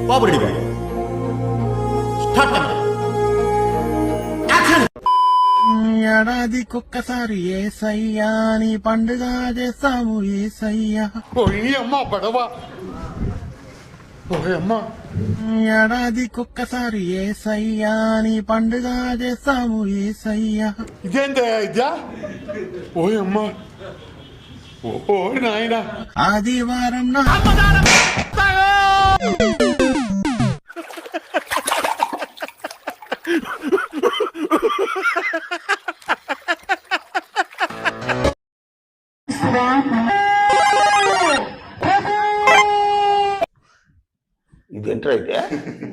బాబు ready గారు start camera action. ఏడాదికొక్కసారి ఏసయ్యా నీ పండుగ చేస్తాము ఏసయ్యా. అమ్మా పడవ అమ్మా. ఏడాదికొక్కసారి ఏసయ్యా నీ పండుగ చేస్తాము ఏసయ్యా. ఇదేందా ఇద్యా అమ్మా ఓ నాయనా. ఆదివారం నా ఇదేంట్రా అయితే?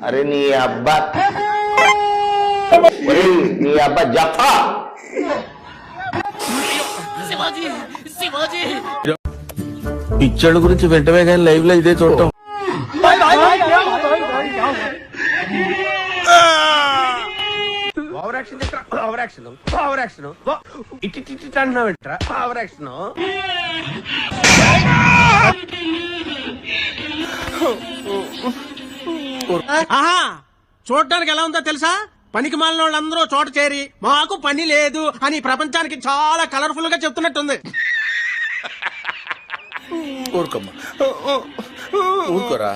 అరే నీ అబ్బా నీ అబ్బా జఫా పిక్చర్ల గురించి వెంటనే కానీ లైవ్ లో ఇదే చూడటం. Over action over action over action ఇట్టి అంటున్నావు ఏంట్రా ఓవర్ యాక్షన్. ఆహా చూడటానికి ఎలా ఉందో తెలుసా? పనికి మాలిన వాళ్ళందరూ చోట చేరి మాకు పని లేదు అని ప్రపంచానికి చాలా కలర్ఫుల్ గా చెప్తున్నట్టుంది. ఊరుకోమ్మా ఊరుకోరా.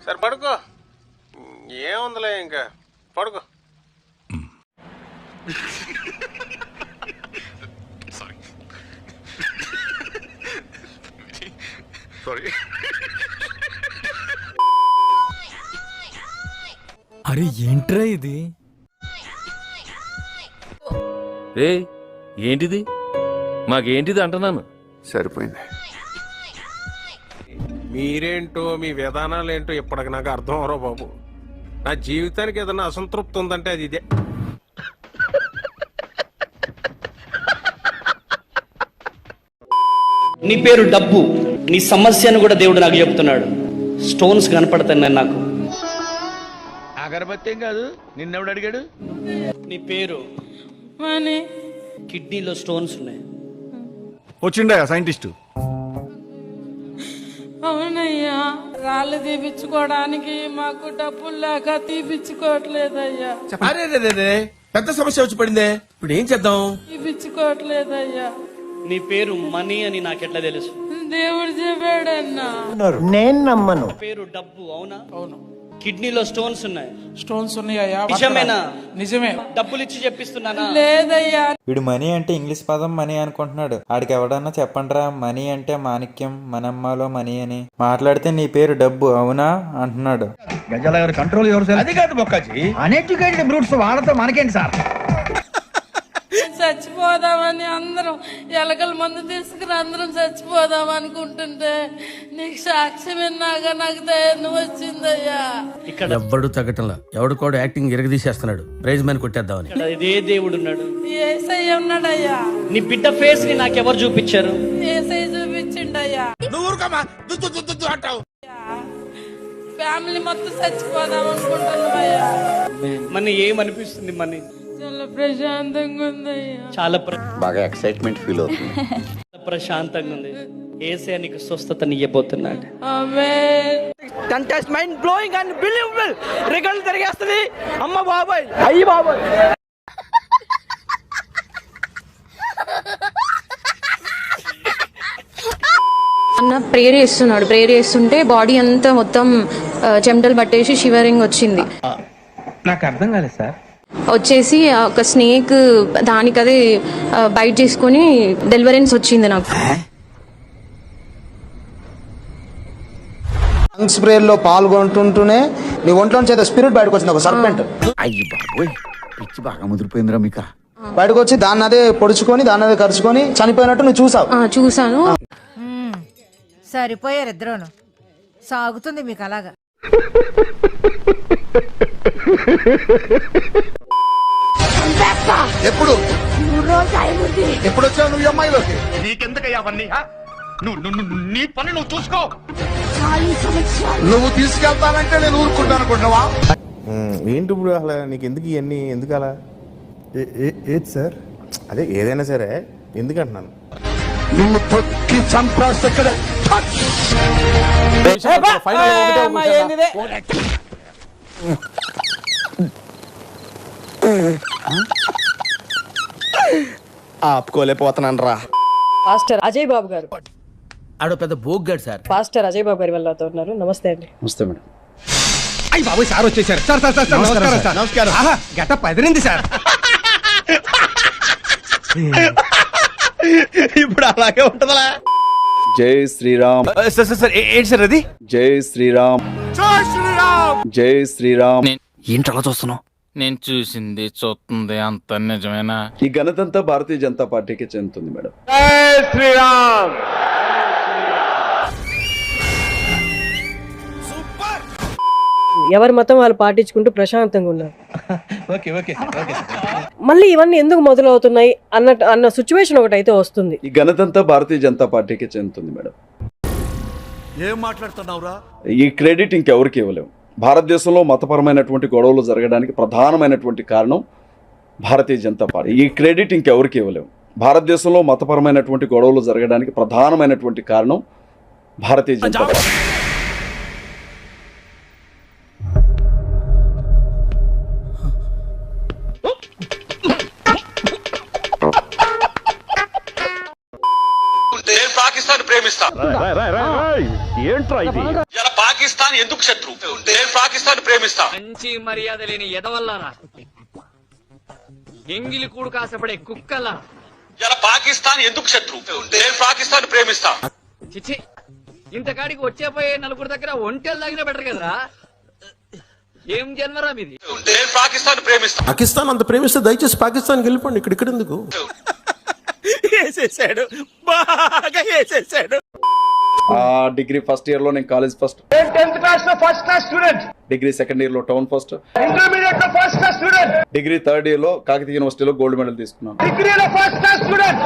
సరే పడుకో, ఏముందిలే ఇంకా పడుకో. అరే ఏంట్రా ఇది? రే ఏంటిది? మాకేంటిది అంటున్నాను. సరిపోయింది. మీరేంటో మీ విధానాలు ఏంటో ఇప్పటికి నాకు అర్థం అవరో బాబు. నా జీవితానికి ఏదైనా అసంతృప్తి ఉందంటే అది ఇదే. నీ పేరు డబ్బు, నీ సమస్యను కూడా దేవుడు నాకు చెప్తున్నాడు. స్టోన్స్ కనపడతాయి నాకు. అగరబత్తి ఏం కాదు, నిన్నెవడు అడిగాడు? నీ పేరు కిడ్నీలో స్టోన్స్ ఉన్నాయి. వచ్చిండా సైంటిస్ట్? అవునయ్యా, రాళ్ళు తీపించుకోవడానికి మాకు డబ్బులు లేక తీపించుకోవట్లేదయ్యా. పెద్ద సమస్య వచ్చి పడిందే, ఇప్పుడు ఏం చేద్దాం? తీపించుకోవట్లేదయ్యా. నీ పేరు మనీ అని నాకెట్లా తెలుసు? దేవుడు చెప్పాడన్నా. నేను నమ్మను. పేరు డబ్బు, అవునా? అవును. కిడ్నీలో స్టోన్స్ ఉన్నాయి. స్టోన్స్ ఉన్నాయా? నిజమేనా? నిజమే. డబ్బులు ఇచ్చి చెప్పిస్తున్నానా? లేదయ్యా. వీడు మనీ అంటే ఇంగ్లీష్ పదం మనీ అనుకుంటున్నాడు. ఆడికి ఎవడన్నా చెప్పండిరా మనీ అంటే మాణిక్యం, మనమ్మాలో మనీ అని. మాట్లాడితే నీ పేరు డబ్బు అవునా అంటున్నాడు. కంట్రోల్ అది కాదు బొక్కాజీ, అన్ఎడ్యుకేటెడ్ బ్రూట్స్ వాళ్ళతో మనకేంటి సార్? చచ్చిపోదామని అందరం ఎలకల మందు తీసుకుని అందరం చచ్చిపోదాం అనుకుంటుంటే నీకు సాక్ష్యం విన్నాగా నాకు ధైర్యం వచ్చిందయ్యా. ఇక్కడ ఎవ్వడు తగ్గటంలా, ఎవడు కూడా యాక్టింగ్ ఎరగదీసేస్తున్నాడు. ప్రైజ్ మ్యాన్ కొట్టేద్దామని. ఇక్కడ ఇదే దేవుడు ఉన్నాడు. ఏసయ్య ఉన్నాడయ్యా. నీ బిడ్డ ఫేస్ ని నాకెవరు చూపించారు? ఏసయ్య చూపించిండయ్యా. ఫ్యామిలీ మొత్తం చచ్చిపోదాం అనుకుంటున్నామయ్యా. మన ఏమనిపిస్తుంది? మన చాలా ప్రశాంతంగా ఉందయ్యా. చాలా బాగా ఎక్సైట్మెంట్ ఫీల్ అవుతుంది. ప్రశాంతంగా ఉంది. ఏసే నీకు స్వస్థతని ఇవ్వబోతున్నాడు. Amen. Contest mind blowing and believable result జరిగేస్తుంది. అమ్మ బాబాయ్, అయ్యి బాబాయ్. అన్న ప్రేయర్ చేస్తున్నాడు. ప్రేయర్ చేస్తుంటే బాడీ అంతా మొత్తం చెమటలు పట్టేసి షివరింగ్ వచ్చింది. నాకు అర్థం కాలేదు సార్. వచ్చేసి ఒక స్నేక్ దానికదే బైట్ చేసుకుని డెలివరెన్స్ వచ్చింది నాకు. స్ప్రేర్ లో పాల్గొంటుంటూనే నీ ఒంట్లో చేత స్పిరిట్ బయటకు వచ్చింది. ఒక సర్పెంట్ అయ్యి బాబోయ్, పిచ్చి బాగా ముదిరిపోయిందిరా మీకు. బయటకు వచ్చి దాన్ని అదే పొడుచుకొని దాన్ని అదే కరుచుకొని చనిపోయినట్టు నువ్వు చూసావు? చూసాను. సరిపోయారు ఇద్దరును. సాగుతుంది మీకు అలాగా. ఎప్పుడు ఎప్పుడు వచ్చావు నువ్వు అమ్మాయిలోకి? నీకెందుకయ్యా అవన్నీ? నీ పని నువ్వు చూసుకో. నువ్వు తీసుకెళ్తానంటే నేను ఊరుకుంటాను అనుకుంటున్నావా? ఏంటి ఇప్పుడు అసలు నీకు ఎందుకు ఇవన్నీ? ఎందుకు అలా? ఏది సార్? అదే ఏదైనా సరే ఎందుకంటున్నాను. నిన్ను తొక్కి చంపేస్తే ఇక్కడ ఆపుకోలేకపోతున్నాను రా. పాస్టర్ అజయ్ బాబు గారు, ఆడో పెద్ద బోగ్గాడు సార్. పాస్టర్ అజయ్ బాబు గారి వల్ల ఉన్నారు. నమస్తే అండి. నమస్తే మేడం. అయ్యి బాబు సార్ వచ్చేసారు. సార్ సార్ సార్ నమస్కారం సార్. నమస్కారం. గట్ట పదిరింది సార్. ఇప్పుడు అలాగే ఉంటదా? జై శ్రీరామ్. సార్ సార్ సార్ ఏంటి సార్ అది? జై శ్రీరామ్. జై శ్రీరామ్. ఏంటి అలా చూస్తున్నావు? నేను చూసింది చూస్తుంది అంత నిజమేనా? ఈ ఘనతంతా భారతీయ జనతా పార్టీకి చెందుతుంది మేడం. ఎవరి మతం వాళ్ళు పాటించుకుంటూ ప్రశాంతంగా ఉన్నారు. Okay okay okay. మళ్ళీ ఇవన్నీ ఎందుకు మొదలవుతున్నాయి అన్న సిచ్యువేషన్ ఒకటి అయితే వస్తుంది. ఈ ఘనతంతా భారతీయ జనతా పార్టీకి చెందుతుంది మేడం. ఏం మాట్లాడుతున్నావురా? ఈ క్రెడిట్ ఇంకెవరికి ఇవ్వలేము. భారతదేశంలో మతపరమైనటువంటి గొడవలు జరగడానికి ప్రధానమైనటువంటి కారణం భారతీయ జనతా పార్టీ. ఈ క్రెడిట్ ఇంకెవరికి ఇవ్వలేము. భారతదేశంలో మతపరమైనటువంటి గొడవలు జరగడానికి ప్రధానమైనటువంటి కారణం భారతీయ జనతా పార్టీ. పాకిస్తాన్ ప్రేమిస్తా. ఏంట్రా ఇది? ఇలా పాకిస్తాన్ ఎందుకు శత్రు? నేను పాకిస్తాన్ ప్రేమిస్తా. మంచి మర్యాద లేని ఎదవల్లారా, ఎంగిలి కూడు కాసపడే కుక్కలా. ఇలా పాకిస్తాన్ ఎందుకు శత్రు? నేను పాకిస్తాన్ ప్రేమిస్తా. చిచి, ఇంతకాడికి వచ్చేపోయే నలుగురు దగ్గర ఒంటెలు తాగినా బెటర్ కదరా. ఏం జన్మరా మీది? నేను పాకిస్తాన్ ప్రేమిస్తా. పాకిస్తాన్ అంత ప్రేమిస్తే దయచేసి పాకిస్తాన్కి వెళ్ళిపోండి, ఇక్కడ ఎందుకు? వేసేసాడు, బాగా వేసేసాడు. డిగ్రీ ఫస్ట్ ఇయర్ లో నేను కాలేజ్ ఫస్ట్, 10th క్లాస్ లో first class student, degree second year లో టౌన్ ఫస్ట్, ఇంటర్మీడియట్ లో first class student, degree third year లో కాకతీయ యూనివర్సిటీలో గోల్డ్ మెడల్ తీసుకున్నాను. డిగ్రీలో ఫస్ట్ క్లాస్ స్టూడెంట్.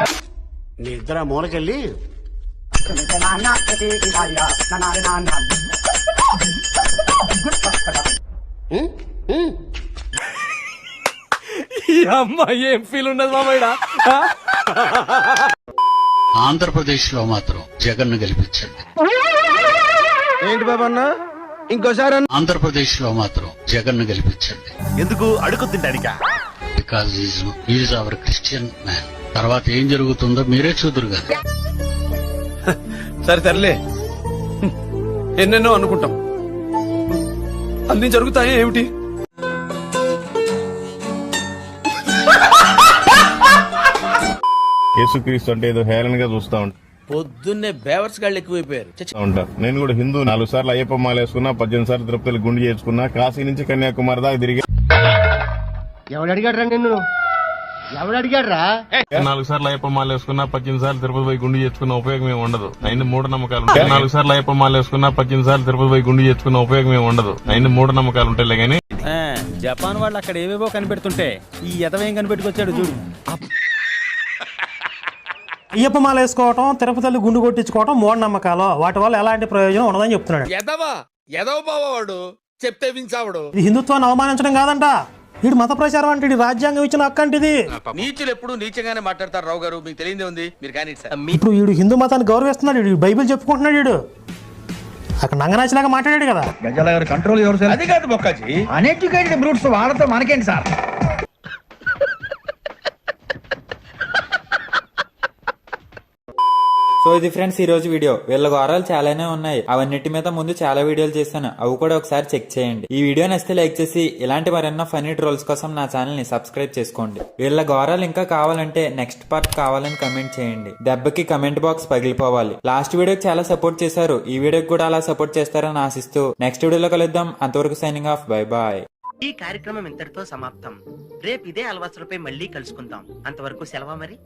నీ ఇద్దరు మూలకెళ్ళి ఈ అమ్మాయి ఏం ఫీల్ ఉన్నది మామయ్య? ఆంధ్రప్రదేశ్ లో మాత్రం జగన్ గెలిపించండి. ఏంటి బాబన్న ఇంకోసారి? ఆంధ్రప్రదేశ్ లో మాత్రం జగన్ గెలిపించండి. ఎందుకు అడుగు తింటానికా? Because is our Christian man. తర్వాత ఏం జరుగుతుందో మీరే చూదురు కదా. సరే తరలే, ఎన్నెన్నో అనుకుంటాం, అన్ని జరుగుతాయి ఏమిటి? యేసుక్రీస్తు అంటే ఏదో హేళనగా చూస్తా పొద్దున్నే బేవర్స్ గాళ్ళు ఎక్కువైపోయారు. ఉంటారు. నేను కూడా హిందూ 4 సార్లు అయ్యప్ప మాల వేసుకున్నా, 18 సార్లు తిరుపతిలో గుండు చేసుకున్నా, కాశీ నుంచి కన్యాకుమారి దాకా తిరిగి. ఎవడు అడిగాడు రా నిన్ను? ఎవడు అడిగాడు రా? 4 సార్లు అయ్యప్ప మాల వేసుకున్నా, 18 సార్లు తిరుపతి పోయి గుండు చేసుకున్న ఉపయోగం ఏమి ఉండదు. అయిన మూఢనమ్మకాలు ఉంటాయి. 4 సార్లు అయ్యప్ప మాల వేసుకున్నా, 18 సార్లు తిరుపతి పోయి గుండు చేసుకున్న ఉపయోగం ఏమి ఉండదు. అయిన మూఢనమ్మకాలు ఉంటాయిలే గానీ. జపాన్ వాళ్ళు అక్కడ ఏవేవో కనిపెడుతుంటే ఈ ఎదవేం కనిపెట్టుకొచ్చాడు చూడు. అయ్యప్ప మాల వేసుకోవటం, తిరుపతిలో గుండు కొట్టించుకోవటం మూఢనమ్మకాలు, వాటి వల్ల ఎలాంటి ప్రయోజనం ఉండదని చెప్తున్నాడు. ఎదవ బావాడు చెప్తే వించావుడు. ఇది హిందుత్వాన్ని అవమానించడం కాదంట, వీడు మత ప్రచారం అంటే రాజ్యాంగం ఇచ్చిన హక్కు అంటే ఇది. నీచులు ఎప్పుడు నీచంగానే మాట్లాడతారు రావు గారు, మీకు తెలియదే ఉంది. మీరు కానీ ఇప్పుడు వీడు హిందూ మతాన్ని గౌరవిస్తున్నాడు, వీడు బైబిల్ చెప్పుకుంటున్నాడు. వీడు అక్కడ నంగనాచిలాగా మాట్లాడాడు కదా. గజాల గారు కంట్రోల్ యువర్ సెల్ఫ్. అది కాదు బొక్కాజీ, అన్ఎడ్యుకేటెడ్ బ్రూట్స్ వాళ్ళతో మనకేంటి సార్? సో ఇది ఫ్రెండ్స్ ఈ రోజు వీడియో. వీళ్ళ ఘోరాలు చాలానే ఉన్నాయి, అవన్నిటి మీద ముందు చాలా వీడియోలు చేశాను, అవి కూడా ఒకసారి చెక్ చేయండి. ఈ వీడియో నచ్చితే లైక్ చేసి ఇలాంటి మరెన్నో ఫన్నీ ట్రోల్స్ కోసం నా ఛానల్ ని సబ్స్క్రైబ్ చేసుకోండి. వీళ్ళ ఘోరాలు ఇంకా కావాలంటే నెక్స్ట్ పార్ట్ కావాలని కమెంట్ చేయండి. దెబ్బకి కమెంట్ బాక్స్ పగిలిపోవాలి. లాస్ట్ వీడియోకి చాలా సపోర్ట్ చేశారు, ఈ వీడియోకి కూడా అలా సపోర్ట్ చేస్తారని ఆశిస్తూ నెక్స్ట్ వీడియోలో కలుద్దాం. అంతవరకు సైనింగ్ ఆఫ్, బై బాయ్. ఈ కార్యక్రమం ఇంతటితో సమాప్తం. రేపు ఇదే అలవాసులపై మళ్ళీ కలుసుకుందాం. అంతవరకు సెలవు మరి.